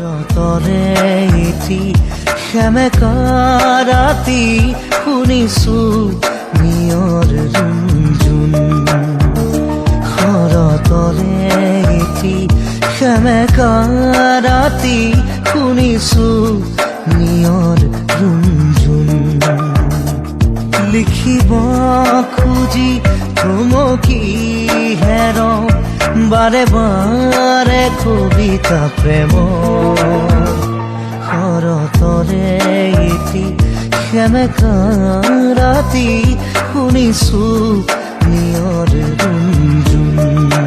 শৰতৰে এটি সেমেকা ৰাতি শুনিছো নিয়ৰ ৰুণজুণ শৰতৰে এটি সেমেকা ৰাতি শুনিছো নিয়ৰ ৰুণজুণ লিখিব খুজি থমকি হেৰওঁ বাৰে বাৰে কবিতা প্ৰেম শৰতৰে এটি সেমেকা ৰাতি শুনিছো নিয়ৰ ৰুণজুণ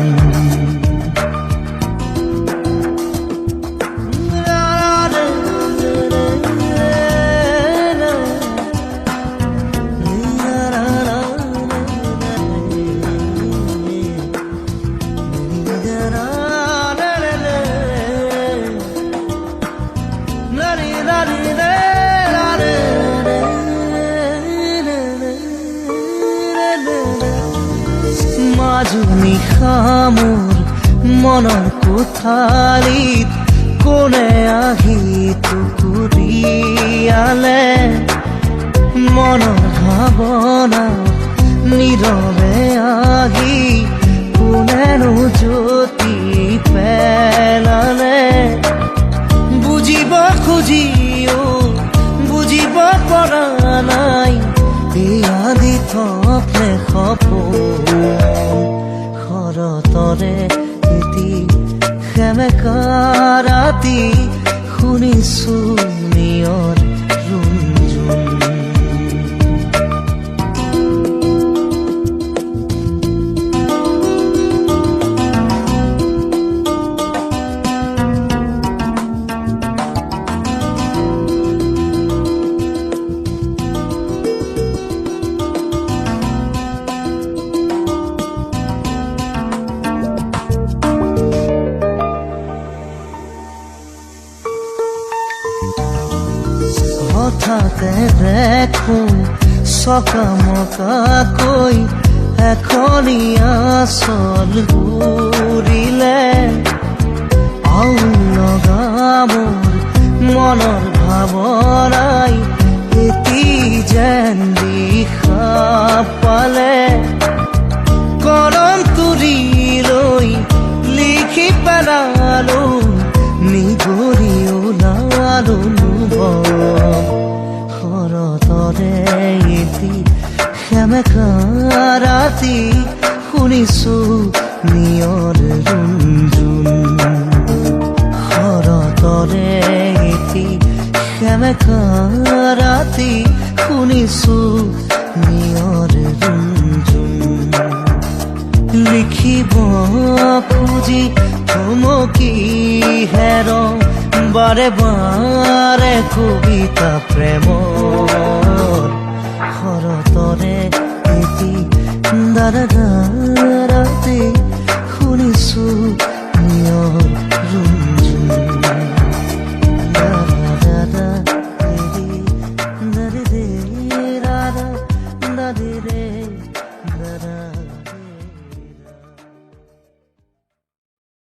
নিশা মোৰ মনৰ কোঠালিত কোনে আহি টুকুৰিয়ালে মনৰ ভাৱনা নীৰৱে আহি কোনেনো জ্যোতি পেলালে বুজিব খুজিও বুজিব পৰা নাই আদি থপনে সপোন শৰতৰে এটি সেমেকা ৰাতি শুনিছো নিয়ৰ ৰুণজুণ হঠাতে দেখো চকামকাকৈ এখনি আচল ঘূৰিলে আউল লগা মোৰ মনৰ ভাৱনাই এটি যেন দিশা পালে কলম তুলি লৈ লিখি পেলালো নিগৰি ওলালো শৰতৰে এটি সেমেকা ৰাতি শুনিছো নিয়ৰ ৰুণজুণ শৰতৰে এটি সেমেকা ৰাতি শুনিছো নিয়ৰ ৰুণজুণ লিখিব খুজি থমকি হেৰওঁ বাৰে বাৰে কবিতা প্ৰেমৰ